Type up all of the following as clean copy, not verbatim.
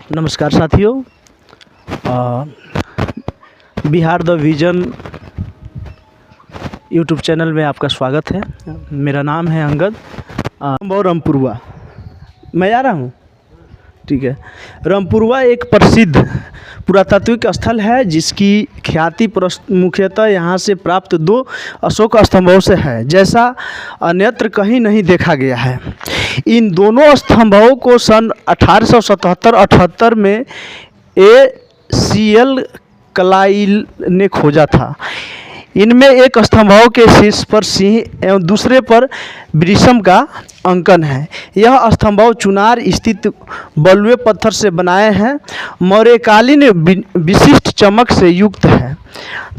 नमस्कार साथियों। Bihar the vision YouTube channel में आपका स्वागत है। मेरा नाम है अंगद और रामपुरवा मैं आ रहा हूँ। ठीक है। रामपुरवा एक प्रसिद्ध पुरातात्विक स्थल है जिसकी ख्याति मुख्यतः यहाँ से प्राप्त 2 अशोक स्तंभों से है, जैसा अन्यत्र कहीं नहीं देखा गया है। इन दोनों स्तंभों को सन 1877-78 में ACL क्लाइल ने खोजा था। इनमें एक स्तंभों के शीर्ष पर सिंह एवं दूसरे पर वृषम का अंकन है। यह स्तंभ चुनार स्थित बलुए पत्थर से बनाए हैं। मौर्यकालीन विशिष्ट चमक से युक्त है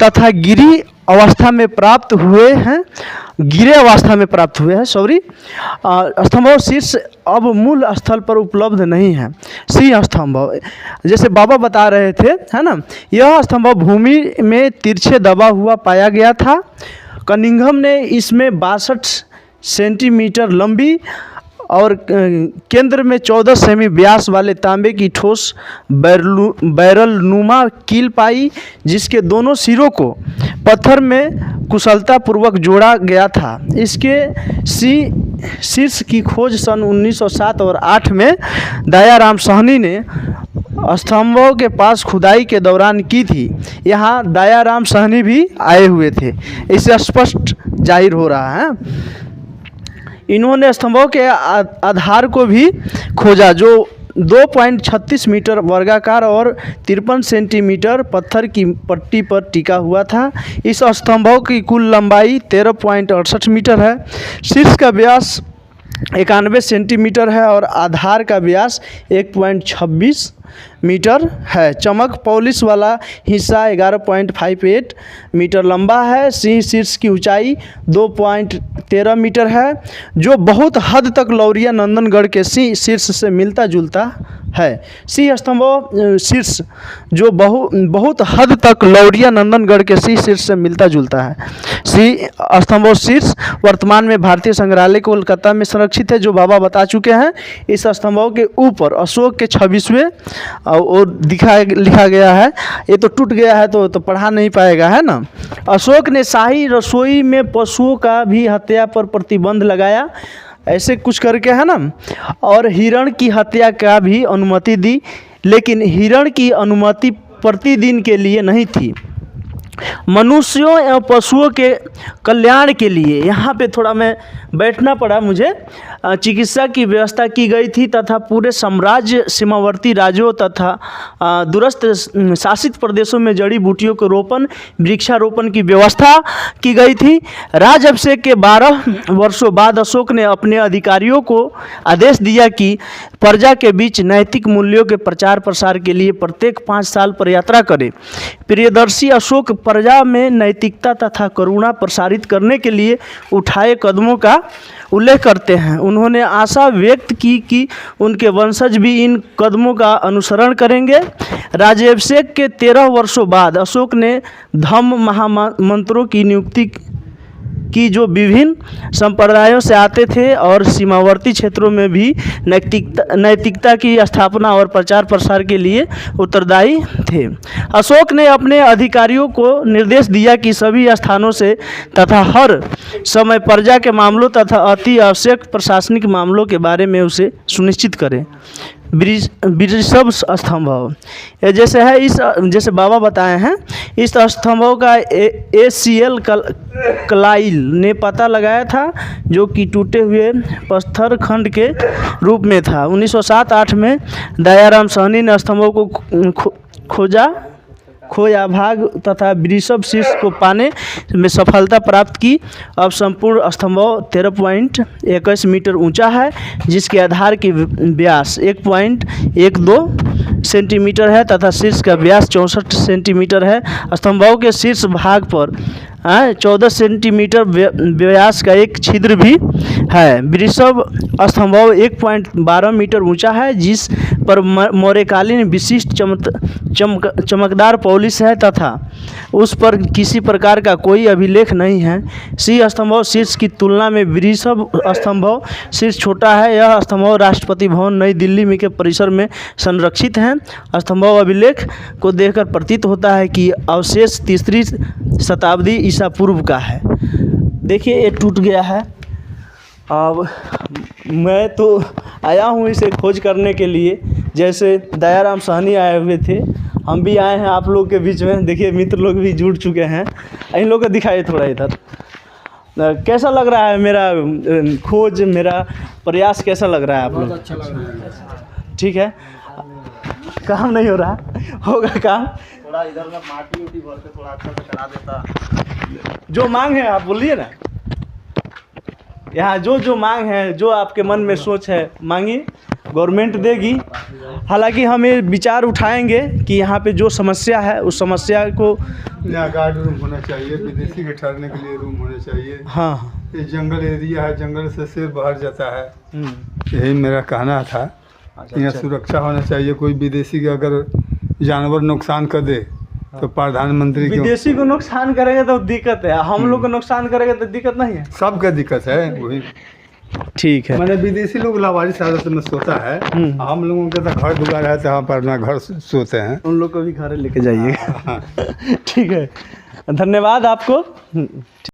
तथा गिरे अवस्था में प्राप्त हुए हैं। स्तंभ शीर्ष अब मूल स्थल पर उपलब्ध नहीं है। सिंह स्तंभ जैसे बाबा बता रहे थे, है ना। यह स्तंभ भूमि में तिरछे दबा हुआ पाया गया था। कनिंघम ने इसमें 62 सेंटीमीटर लंबी और केंद्र में 14 सेमी व्यास वाले तांबे की ठोस बैरल नुमा कील पाई, जिसके दोनों सिरों को पत्थर में कुशलतापूर्वक जोड़ा गया था। इसके शीर्ष की खोज सन 1907 और 8 में दयाराम साहनी ने स्तंभों के पास खुदाई के दौरान की थी। यहाँ दयाराम साहनी भी आए हुए थे, इससे स्पष्ट जाहिर हो रहा है। इन्होंने स्तंभों के आधार को भी खोजा जो 2.36 मीटर वर्गाकार और 53 सेंटीमीटर पत्थर की पट्टी पर टिका हुआ था। इस स्तंभों की कुल लंबाई 13.68 मीटर है। शीर्ष का व्यास 91 सेंटीमीटर है और आधार का व्यास 1.26 मीटर है। चमक पॉलिश वाला हिस्सा 11.58 मीटर लंबा है। सिंह शीर्ष की ऊंचाई 2.13 मीटर है, जो बहुत हद तक लौरिया नंदनगढ़ के सिंह शीर्ष से मिलता जुलता है। सिंह स्तंभ शीर्ष जो बहुत हद तक लौरिया नंदनगढ़ के सिंह शीर्ष से मिलता जुलता है। सिंह स्तंभ शीर्ष वर्तमान में भारतीय संग्रहालय कोलकाता में संरक्षित है, जो बाबा बता चुके हैं। इस स्तंभों के ऊपर अशोक के 26वें और लिखा गया है। ये तो टूट गया है तो पढ़ा नहीं पाएगा, है ना। अशोक ने शाही रसोई में पशुओं का भी हत्या पर प्रतिबंध लगाया, ऐसे कुछ करके, है ना। और हिरण की हत्या का भी अनुमति दी, लेकिन हिरण की अनुमति प्रतिदिन के लिए नहीं थी, मनुष्यों एवं पशुओं के कल्याण के लिए। यहाँ पे थोड़ा मैं बैठना पड़ा मुझे। चिकित्सा की व्यवस्था की गई थी तथा पूरे साम्राज्य सीमावर्ती राज्यों तथा दूरस्थ शासित प्रदेशों में जड़ी बूटियों के रोपण वृक्षारोपण की व्यवस्था की गई थी। राजाभिषेक के 12 वर्षों बाद अशोक ने अपने अधिकारियों को आदेश दिया कि प्रजा के बीच नैतिक मूल्यों के प्रचार प्रसार के लिए प्रत्येक 5 साल पर यात्रा करें। प्रियदर्शी अशोक प्रजा में नैतिकता तथा करुणा प्रसारित करने के लिए उठाए कदमों का उल्लेख करते हैं। उन्होंने आशा व्यक्त की कि उनके वंशज भी इन कदमों का अनुसरण करेंगे। राज्याभिषेक के 13 वर्षों बाद अशोक ने धम्म महामंत्रों की नियुक्ति की, जो विभिन्न संप्रदायों से आते थे और सीमावर्ती क्षेत्रों में भी नैतिकता की स्थापना और प्रचार प्रसार के लिए उत्तरदायी थे। अशोक ने अपने अधिकारियों को निर्देश दिया कि सभी स्थानों से तथा हर समय प्रजा के मामलों तथा अति आवश्यक प्रशासनिक मामलों के बारे में उसे सुनिश्चित करें। वृषभ स्तंभ जैसे है, इस जैसे बाबा बताए हैं, इस स्तंभों का ACL क्लाइल ने पता लगाया था, जो कि टूटे हुए पत्थर खंड के रूप में था। 1907-8 में दयाराम साहनी ने स्तंभों को खोया भाग तथा वृषभ शीर्ष को पाने में सफलता प्राप्त की। अब संपूर्ण स्तंभ 13.21 मीटर ऊंचा है, जिसके आधार की व्यास 1.12 सेंटीमीटर है तथा शीर्ष का व्यास 64 सेंटीमीटर है। स्तंभों के शीर्ष भाग पर 14 सेंटीमीटर व्यास का एक छिद्र भी है। वृषभ स्तंभ 1.12 मीटर ऊंचा है, जिस पर मौर्यकालीन विशिष्ट चमकदार पॉलिश है तथा उस पर किसी प्रकार का कोई अभिलेख नहीं है। सी स्तंभव शीर्ष की तुलना में वृषभ स्तंभव शीर्ष छोटा है। यह स्तंभव राष्ट्रपति भवन नई दिल्ली में के परिसर में संरक्षित हैं। स्तंभव अभिलेख को देखकर प्रतीत होता है कि अवशेष 3री शताब्दी ईसा पूर्व का है। देखिए ये टूट गया है। अब मैं तो आया हूँ इसे खोज करने के लिए, जैसे दयाराम साहनी आए हुए थे, हम भी आए हैं आप लोग के बीच में। देखिए मित्र लोग भी जुड़ चुके हैं। इन लोग को दिखाइए थोड़ा इधर। कैसा लग रहा है मेरा खोज, मेरा प्रयास कैसा लग रहा है आप लोग? अच्छा लग रहा है। ठीक है, काम नहीं हो रहा, होगा काम। थोड़ा इधर में माटी उटी भर के थोड़ा अच्छा से करा देता। जो मांग है आप बोलिए ना, यहाँ जो मांग है, जो आपके मन में सोच है मांगिए, गवर्नमेंट देगी। हालांकि हम ये विचार उठाएंगे कि यहाँ पे जो समस्या है उस समस्या को, यहाँ गार्ड रूम होना चाहिए, विदेशी के ठहरने के लिए रूम होने चाहिए। हाँ, ये जंगल एरिया है, जंगल से शेर बाहर जाता है, यही मेरा कहना था। यहाँ सुरक्षा होना चाहिए। कोई विदेशी का अगर जानवर नुकसान कर दे तो प्रधानमंत्री विदेशी को नुकसान करेंगे तो दिक्कत है, हम लोग को नुकसान करेंगे तो दिक्कत नहीं है। सबका दिक्कत है वही। ठीक है, मैंने विदेशी लोग लावारिस हालत में सोता है, हम लोगों के तो घर दुआर है तो हम अपना घर सोते हैं। उन लोग को भी घर लेके जाइए। ठीक है, धन्यवाद आपको।